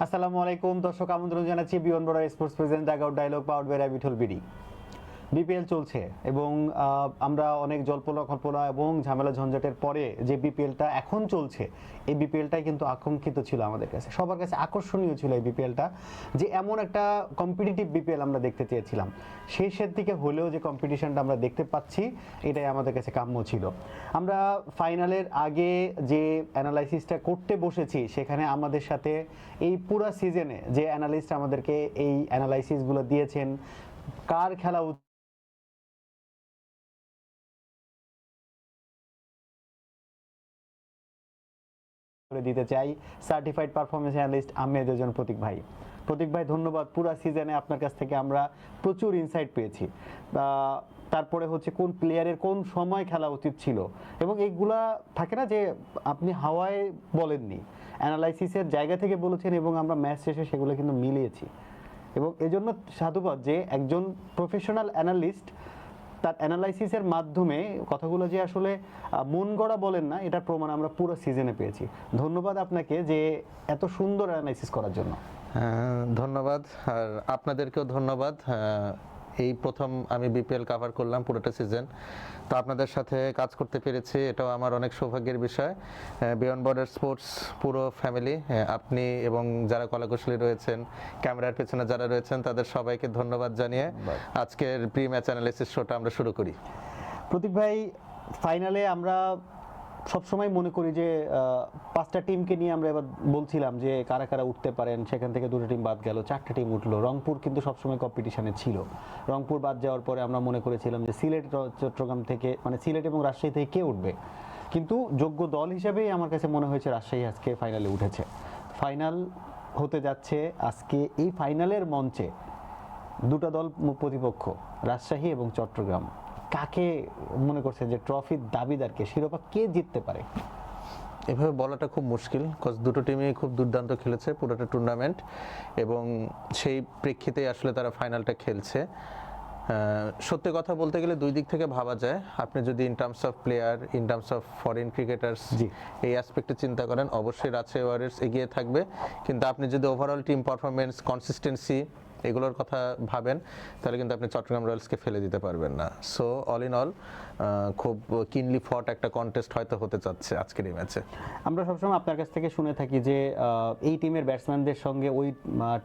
আসসালামু আলাইকুম দর্শক, আমন্ত্রণ জানাচ্ছি বিয়ন বড় sports present dugout dialog powered by বিঠল বিডি। বিপিএল চলছে এবং আমরা অনেক জল্পনা কল্পনা এবং ঝামেলা ঝঞ্ঝাটের পরে যে বিপিএলটা এখন চলছে, এই বিপিএলটাই কিন্তু আকাঙ্ক্ষিত ছিল আমাদের কাছে, সবার কাছে আকর্ষণীয় ছিল এই বিপিএলটা, যে এমন একটা কম্পিটিটিভ বিপিএল আমরা দেখতে চেয়েছিলাম। শেষের দিকে হলেও যে কম্পিটিশনটা আমরা দেখতে পাচ্ছি, এটাই আমাদের কাছে কাম্য ছিল। আমরা ফাইনালের আগে যে অ্যানালাইসিসটা করতে বসেছি, সেখানে আমাদের সাথে এই পুরো সিজনে যে অ্যানালিস্ট আমাদেরকে এই অ্যানালাইসিসগুলো দিয়েছেন, কার খেলা করে দিতে চাই certified performance analyst Ahmed Hossain Pratik ভাই। প্রতীক ভাই, ধন্যবাদ। পুরো সিজনে আপনার কাছ থেকে আমরা প্রচুর ইনসাইট পেয়েছি। তারপরে হচ্ছে কোন প্লেয়ারের কোন সময় খেলা উচিত ছিল, এবং এইগুলা থাকে না যে আপনি হাওয়ায় বলেননি, অ্যানালাইসিসের জায়গা থেকে বলেছেন, এবং আমরা ম্যাচ শেষে সেগুলো কিন্তু মিলিয়েছি। এবং এজন্য সাধুবাদ যে একজন প্রফেশনাল অ্যানালিস্ট তার অ্যানালাইসিসের মাধ্যমে কথাগুলো যে আসলে মন গড়া বলেন না, এটার প্রমাণ আমরা পুরো সিজনে পেয়েছি। ধন্যবাদ আপনাকে যে এত সুন্দর অ্যানালাইসিস করার জন্য। ধন্যবাদ, আর আপনাদেরকেও ধন্যবাদ। এই প্রথম আমি বিপিএল কভার করলাম পুরোটা সিজন, তো আপনাদের সাথে কাজ করতে পেরেছি, এটাও আমার অনেক সৌভাগ্যের বিষয়। বিয়ন্ড বর্ডার স্পোর্টস পুরো ফ্যামিলি, আপনি এবং যারা কলাকুশলী রয়েছেন, ক্যামেরার পেছনে যারা রয়েছেন, তাদের সবাইকে ধন্যবাদ জানিয়ে আজকের প্রি ম্যাচ অ্যানালিসিস শোটা আমরা শুরু করি। প্রতীক ভাই, ফাইনালে আমরা সবসময় মনে করি যে পাঁচটা টিমকে নিয়ে আমরা এবার বলছিলাম যে কারা কারা উঠতে পারেন, সেখান থেকে দুটো টিম বাদ গেল, চারটা টিম উঠলো। রংপুর কিন্তু সবসময় কম্পিটিশনে ছিল। রংপুর বাদ যাওয়ার পরে আমরা মনে করেছিলাম যে সিলেট, চট্টগ্রাম থেকে, মানে সিলেট এবং রাজশাহী থেকে কে উঠবে, কিন্তু যোগ্য দল হিসেবেই আমার কাছে মনে হয়েছে রাজশাহী আজকে ফাইনালে উঠেছে। ফাইনাল হতে যাচ্ছে আজকে। এই ফাইনালের মঞ্চে দুটো দল প্রতিপক্ষ, রাজশাহী এবং চট্টগ্রাম। কাকে মনে করছেন যে ট্রফির দাবিদারকে, শিরোপা কে জিততে পারে? এভাবে বলাটা খুব মুশকিল, কজ দুটো টিমই খুব দুর্দান্ত খেলেছে পুরোটা টুর্নামেন্ট, এবং সেই প্রেক্ষিতেই আসলে তারা ফাইনালটা খেলছে। সত্যি কথা বলতে গেলে দুই দিক থেকে ভাবা যায়। আপনি যদি in terms of player, in terms of foreign cricketers এই অ্যাসপেক্টে চিন্তা করেন, অবশ্যই রাজশাহী ওয়ারিয়র্স এগিয়ে থাকবে। কিন্তু আপনি যদি ওভারঅল টিম পারফরমেন্স, কনসিস্টেন্সি এগুলোর কথা ভাবেন, তাহলে কিন্তু আপনি চট্টগ্রাম রয়্যালসকে ফেলে দিতে পারবেন না। সো অল ইন অল খুব কিনলি ফট একটা কন্টেস্ট হয়তো হতে যাচ্ছে আজকের এই ম্যাচে। আমরা সবসময় আপনার কাছ থেকে শুনে থাকি যে এই টিমের ব্যাটসম্যানদের সঙ্গে ওই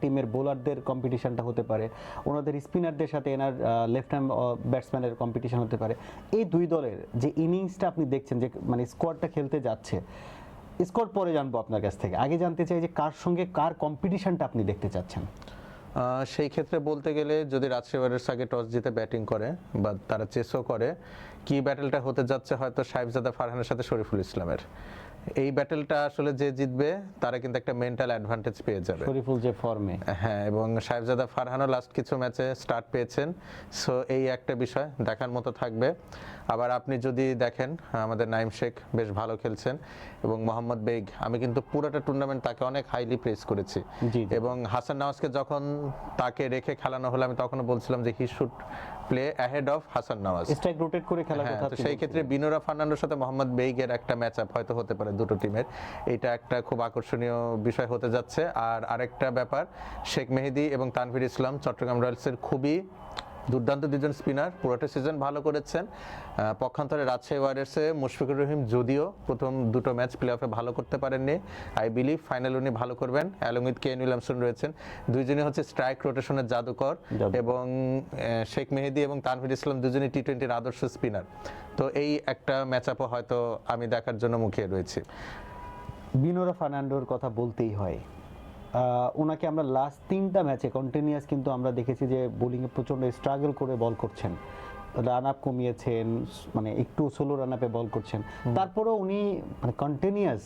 টিমের বোলারদের কম্পিটিশনটা হতে পারে, ওনাদের স্পিনারদের সাথে এনার লেফট হ্যান্ড ব্যাটসম্যানের কম্পিটিশন হতে পারে। এই দুই দলের যে ইনিংসটা আপনি দেখছেন, যে মানে স্কোয়াডটা খেলতে যাচ্ছে, স্কোর পরে জানবো আপনার কাছ থেকে, আগে জানতে চাই যে কার সঙ্গে কার কম্পিটিশনটা আপনি দেখতে চাচ্ছেন। সেই ক্ষেত্রে বলতে গেলে যদি রাজশাহী ওয়ারিয়র্স আগে টস জিতে ব্যাটিং করে বা তারা চেসও করে, কি ব্যাটেলটা হতে যাচ্ছে হয়তো সাহেবজাদা ফারহানের সাথে শরীফুল ইসলামের। এই ব্যাটেলটা আসলে যে জিতবে তারা কিন্তু একটা মেন্টাল অ্যাডভান্টেজ পেয়ে যাবে, শরীফুল যে ফর্মে। হ্যাঁ, এবং সাহেবজাদা ফারহানও লাস্ট কিছু ম্যাচে স্টার্ট পেয়েছেন। সো এই একটা বিষয় দেখার মতো থাকবে। আবার আপনি যদি দেখেন আমাদের নাইম শেখ বেশ ভালো খেলছেন, এবং মোহাম্মদ বেগ, আমি কিন্তু পুরোটা টুর্নামেন্ট তাকে অনেক হাইলি প্রেস করেছি, এবং হাসান নওয়াজকে যখন তাকে রেখে খেলানো হলো, আমি তখনও বলছিলাম যে he should play ahead of Hasan Nawaz, strike rotate করে খেলার কথা। তো সেই ক্ষেত্রে বিনোরা ফার্নান্ডোর সাথে মোহাম্মদ বেইগের একটা ম্যাচ আপ হয়তো হতে পারে দুটো টিমের। এটা একটা খুব আকর্ষণীয় বিষয় হতে যাচ্ছে। আর আরেকটা ব্যাপার, শেখ মেহেদী এবং তানভীর ইসলাম চট্টগ্রাম রয়্যালসের খুবই দুর্দান্ত দুজন স্পিনার, পুরোটা সিজন ভালো করেছেন। পক্ষান্তরে রাজশাহী ওয়ারিয়র্সে মুশফিকুর রহিম যদিও প্রথম দুটো ম্যাচ প্লে অফে ভালো করতে পারেননি, আই বিলিভ ফাইনাল উনি ভালো করবেন। অ্যালং উইথ কেন উইলিয়ামসন রয়েছেন, দুইজনই হচ্ছে স্ট্রাইক রোটেশনের জাদুকর, এবং শেখ মেহেদী এবং তানভীর ইসলাম দুজনই টি-20-র আদর্শ স্পিনার। তো এই একটা ম্যাচ আপও হয়তো আমি দেখার জন্য মুখিয়ে রয়েছি। বিনোরা ফার্নান্ডোর কথা বলতেই হয়। ওনাকে আমরা লাস্ট 3টা ম্যাচে কন্টিনিউয়াস কিন্তু আমরা দেখেছি যে বোলিংয়ে প্রচণ্ড স্ট্রাগল করে বল করছেন, রান আপ কমিয়েছেন, মানে একটু সোলো রান আপে বল করছেন, তারপরেও উনি মানে কন্টিনিউয়াস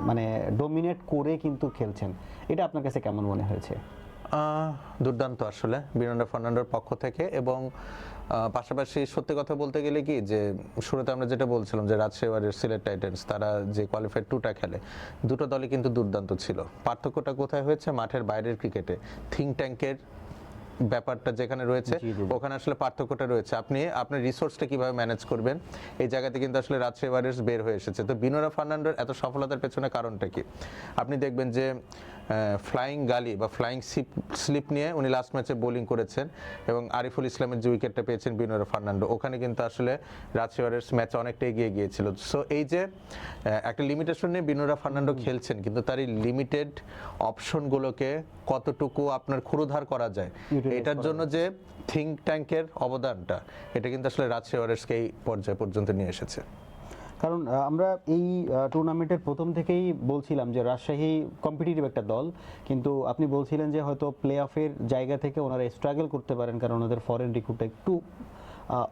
মানে ডোমিনেট করে কিন্তু খেলছেন। এটা আপনার কাছে কেমন মনে হয়েছে? দুর্দান্ত আসলে বিনোরা ফার্নান্ডোর পক্ষ থেকে। এবং পাশাপাশি সত্যি কথা বলতে গেলে কি, যে শুরুতে আমরা যেটা বলছিলাম যে রাজশাহী ওয়ারিয়র্স, সিলেট টাইটান্স তারা যে কোয়ালিফাইড 2টা খেলে, দুটো দলই কিন্তু দুর্দান্ত ছিল। পার্থক্যটা কোথায় হয়েছে? মাঠের বাইরের ক্রিকেটে থিঙ্ক ট্যাঙ্কের ব্যাপারটা যেখানে রয়েছে, ওখানে আসলে পার্থক্যটা রয়েছে। আপনি আপনার রিসোর্সটা কিভাবে ম্যানেজ করবেন, এই জায়গাতে কিন্তু আসলে রাজশাহী ওয়ারিয়র্স বের হয়ে এসেছে। তো বিনোরা ফার্নান্ডোর এত সফলতার পেছনে কারণটা কি? আপনি দেখবেন যে ফ্লাইং গালি বা ফ্লাইং স্লিপ নিয়ে উনি লাস্ট ম্যাচে বোলিং করেছেন এবং আরিফুল ইসলামের যে উইকেটটা পেয়েছেন বিনোরা ফার্নান্ডো, ওখানে কিন্তু আসলে রাজশাহী ওয়ারিয়র্স ম্যাচ অনেকটা এগিয়ে গিয়েছিল। সো এই যে একটা লিমিটেশন নিয়ে বিনোরা ফার্নান্ডো খেলছেন, কিন্তু তার এই লিমিটেড অপশনগুলোকে কতটুকু আপনার ক্ষুরুধার করা যায়, এটার জন্য যে থিঙ্ক ট্যাঙ্কের অবদানটা, এটা কিন্তু আসলে রাজশাহী ওয়ারিয়র্সকে এই পর্যায় পর্যন্ত নিয়ে এসেছে। কারণ আমরা এই টুর্নামেন্টের প্রথম থেকেই বলছিলাম যে রাজশাহী কম্পিটিটিভ একটা দল, কিন্তু আপনি বলছিলেন যে হয়তো প্লে অফের জায়গা থেকে ওনারা স্ট্রাগল করতে পারেন কারণ ওনাদের ফরেন রিক্রুটটা একটু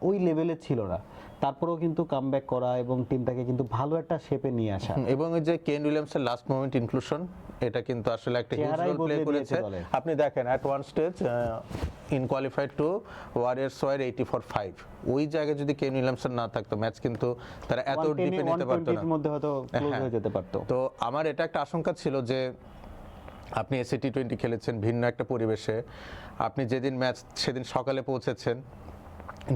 ওই লেভেলের ছিল না, তারপরেও কিন্তু কামব্যাক করা এবং টিমটাকে কিন্তু ভালো একটা শেপে নিয়ে আসা। এবং এই যে কেন উইলিয়ামসের লাস্ট মোমেন্ট ইনক্লুশন, এটা কিন্তু আসলে একটা হিউজ চেহারাই রোল প্লে বদলে করেছে। দিয়েছে দলের। আপনি দেখেন at one stage in qualified two warriors were 80-5, ওই জায়গায় যদি কেন উইলিয়ামসন না থাকতো ম্যাচ কিন্তু তারা এত ডিপে নিতে পারতো না, 120 এর মধ্যে হয়তো ক্লোজ হ্যাঁ। হয়ে যেতে পারতো। তো আমার এটা একটা আশঙ্কা ছিল যে আপনি এসএ টি20 খেলেছেন ভিন্ন একটা পরিবেশে, আপনি যেদিন ম্যাচ সেদিন সকালে পৌঁছেছেন,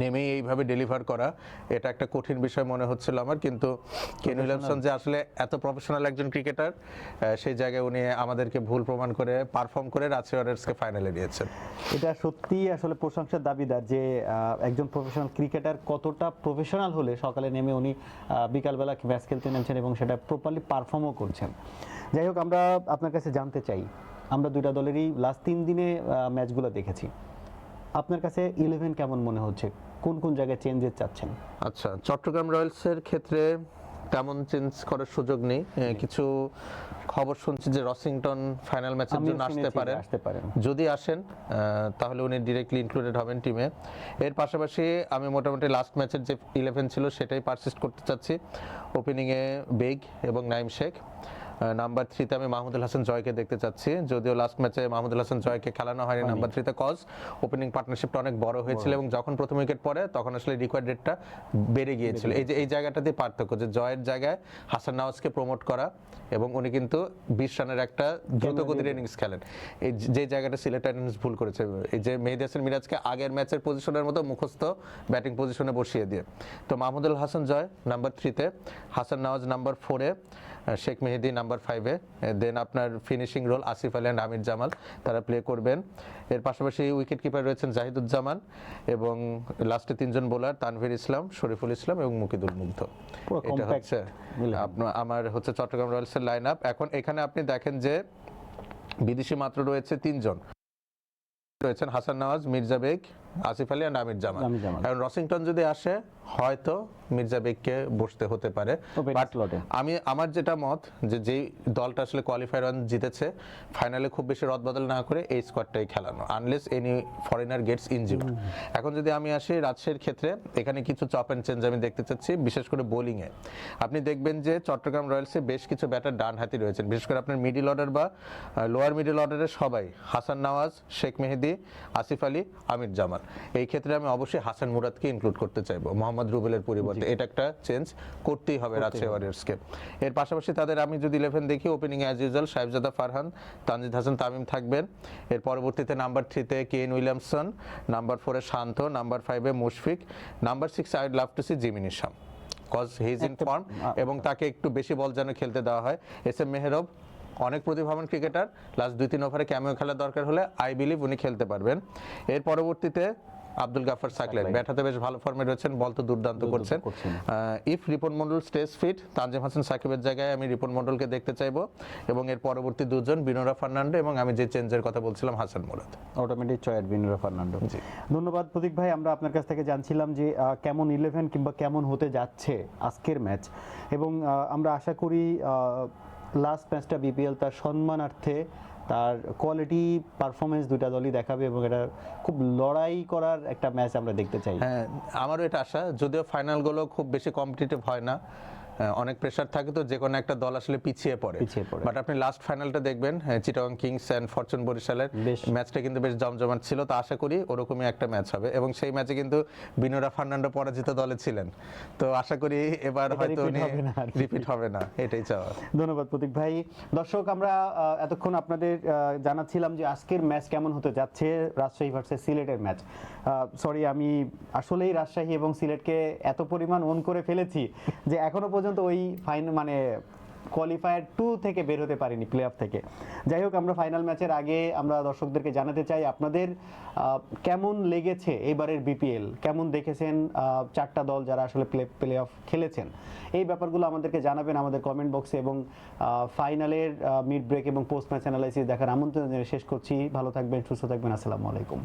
নেমেই এইভাবে ডেলিভার করা এটা একটা কঠিন বিষয় মনে হচ্ছিল আমার, কিন্তু কেন উইলিয়ামসন যে আসলে এত প্রফেশনাল একজন ক্রিকেটার, সেই জায়গায় উনি আমাদেরকে ভুল প্রমাণ করে পারফর্ম করে রাজশাহী ওয়ারিয়র্সকে ফাইনালে নিয়েছেন। এটা সত্যিই আসলে প্রশংসার দাবিদার যে একজন প্রফেশনাল ক্রিকেটার কতটা প্রফেশনাল হলে সকালে নেমে উনি বিকালবেলা ম্যাচ খেলতে নেমেছেন এবং সেটা প্রপারলি পারফর্মও করছেন। যাই হোক, আমরা আপনার কাছে জানতে চাই, আমরা দুইটা দলেরই লাস্ট 3 দিনে ম্যাচগুলো দেখেছি, আপনার কাছে 11 কেমন মনে হচ্ছে, কোন কোন জায়গায় চেঞ্জেস চাচ্ছেন? আচ্ছা, চট্টগ্রাম রয়্যালসের ক্ষেত্রে তেমন চেঞ্জ করার সুযোগ নেই। কিছু খবর শুনছি যে রসিংটন ফাইনাল ম্যাচের আমিও জন্য শুনেছি যে আসতে পারেন। যদি আসেন তাহলে উনি ডিরেক্টলি ইনক্লুডেড হবেন টিমে। এর পাশাপাশি আমি মোটামুটি লাস্ট ম্যাচের যে 11 ছিল সেটাই পারসিস্ট করতে চাচ্ছি। ওপেনিংয়ে বেগ এবং নাইম শেখ, নাম্বার 3-তে আমি মাহমুদুল হাসান জয়কে দেখতে চাচ্ছি, যদিও লাস্ট ম্যাচে মাহমুদুল হাসান জয়কে খেলানো হয়নি নাম্বার 3-তে, কজ ওপেনিং পার্টনারশিপটা অনেক বড় হয়েছিল এবং যখন প্রথম উইকেট পড়ে তখন আসলে রিকোয়ার্ড রেটটা বেড়ে গিয়েছিল। এই জায়গাটাতে পার্থক্য, যে জয়ের জায়গায় হাসান নওয়াজকে প্রমোট করা এবং উনি কিন্তু 20 রানের একটা দ্রুতগতির ইনিংস খেলেন, এই যে জায়গাটা সিলেট টাইটান্স ভুল করেছে, এই যে মেহেদী হাসান মিরাজকে আগের ম্যাচের পজিশনের মতো মুখস্থ ব্যাটিং পজিশনে বসিয়ে দিয়ে। তো মাহমুদুল হাসান জয় নাম্বার 3-তে, হাসান নওয়াজ নাম্বার 4-এ, শেখ মেহেদী নাম্বার 5-এ, দেন আপনার finishing role Asif Ali and Aamer Jamal তারা প্লে করবেন। এর পাশাপাশি উইকেট কিপার রয়েছেন জাহিদুজ্জামান এবং লাস্টে 3 জন বোলার তানভীর ইসলাম, শরীফুল ইসলাম এবং মুকিদুল মুগ্ধ। এটা হচ্ছে আমার হচ্ছে চট্টগ্রাম রয়্যালসের লাইন আপ। এখন এখানে আপনি দেখেন যে বিদেশি মাত্র রয়েছে 3 জন, রয়েছেন হাসান নওয়াজ, মির্জা বেগ, আসিফ আলী অ্যান্ড আমির জামাল। এখন রসিংটন যদি আসে হয়তো মির্জা বেগকে বসতে হতে পারে, বাট আমার যেটা মত যে যেই দলটা আসলে কোয়ালিফায়ার রান জিতেছে ফাইনালে খুব বেশি রদবদল না করে এই স্কোয়াডটাই খেলানো, unless any foreigner Gates injured. এখন যদি আমি আসি রাজশাহীর ক্ষেত্রে, এখানে কিছু চপ অ্যান্ড চেঞ্জ আমি দেখতে চাচ্ছি, বিশেষ করে বোলিংয়ে। আপনি দেখবেন যে চট্টগ্রাম রয়্যালসে বেশ কিছু ব্যাটার ডান হাতি রয়েছেন, বিশেষ করে আপনার মিডল অর্ডার বা লোয়ার মিডল অর্ডারের সবাই, হাসান নওয়াজ, শেখ মেহেদী, আসিফ আলী, আমির জামাল। এই ক্ষেত্রে আমি অবশ্যই হাসান মুরাদকে ইনক্লুড করতে চাইবো মোহাম্মদ রুবেলের পরিবর্তে, এটা একটা চেঞ্জ করতেই হবে রাজশাহী ওয়ারিয়র্সকে। এর পাশাপাশি তাদের আমি যদি 11 দেখি, opening as usual Sahibzada Farhan, Tanzid Hasan Tamim থাকবেন। এর পরবর্তীতে নাম্বার 3-তে কেন উইলিয়ামসন, নাম্বার 4-এ শান্ত, নাম্বার 5-এ Mushfiq, number 6 I would love to see জিমিন Islam, cause he is in form এবং তাকে একটু বেশি বল যেন খেলতে দেওয়া হয়। এস এম মেহরব অনেক প্রতিভাবান ক্রিকেটার, লাস্ট 2-3 ওভারে ক্যামিও খেলা দরকার হলে আই বিলিভ উনি খেলতে পারবেন। এর পরবর্তীতে আব্দুল গাফার সাকলাইন, ব্যাট হাতে বেশ ভালো ফর্মে রয়েছেন, বল তো দুর্দান্ত করছেন। If Ripon Mondal stage fit, Tanzim Hasan সাকিবের জায়গায় আমি রিপন মন্ডলকে দেখতে চাইবো এবং এর পরবর্তী 2 জন বিনোরা ফার্নান্ডো এবং আমি যে চেঞ্জের কথা বলছিলাম Hasan Murad. Automatic choice Binura Fernando. ধন্যবাদ প্রতীক ভাই। আমরা আপনার কাছ থেকে জানছিলাম যে কেমন 11 কিংবা কেমন হতে যাচ্ছে আজকের ম্যাচ, এবং আমরা আশা করি লাস্ট ম্যাচটা বিপিএল তার সম্মানার্থে তার কোয়ালিটি পারফরমেন্স দুইটা দলই দেখাবে এবং এটা খুব লড়াই করার একটা ম্যাচ আমরা দেখতে চাই। হ্যাঁ, আমারও এটা আশা, যদিও ফাইনালগুলো খুব বেশি কম্পিটিটিভ হয় না, অনেক প্রেসার থাকে, তো যে কোনো একটা দল আসলে পিছিয়ে পড়ে। বাট আপনি লাস্ট ফাইনালটা দেখবেন চিটাগং কিংস এন্ড ফরচুন বরিশালের ম্যাচটা কিন্তু বেশ জমজমাট ছিল, তো আশা করি ওরকমই একটা ম্যাচ হবে এবং সেই ম্যাচে কিন্তু বিনোরা ফার্নান্ডো পরাজিত দলে ছিলেন, তো আশা করি এবার হয়তো রিপিট হবে না, এটাই চাওয়া। ধন্যবাদ প্রতীক ভাই। দর্শক, আমরা এতক্ষণ আপনাদের জানাচ্ছিলাম যে আজকের ম্যাচ কেমন হতে যাচ্ছে, রাজশাহী ভার্সেস সিলেটের ম্যাচ। সরি, আমি আসলেই রাজশাহী এবং সিলেটকে এত পরিমাণ ওন করে ফেলেছি যে এখনো পর্যন্ত ওই ফাইন মানে কোয়ালিফায়ার 2 থেকে বের হতে পারিনি, প্লে অফ থেকে। যাই হোক, আমরা ফাইনাল ম্যাচের আগে আমরা দর্শকদেরকে জানাতে চাই আপনাদের কেমন লেগেছে এবারের বিপিএল, কেমন দেখেছেন চারটা দল যারা আসলে প্লে অফ খেলেছেন, এই ব্যাপারগুলো আমাদেরকে জানাবেন আমাদের কমেন্ট বক্সে। এবং ফাইনালের মিড ব্রেক এবং পোস্ট ম্যাচ অ্যানালাইসিস দেখার আমন্ত্রণ জানিয়ে শেষ করছি। ভালো থাকবেন, সুস্থ থাকবেন, আসসালামু আলাইকুম।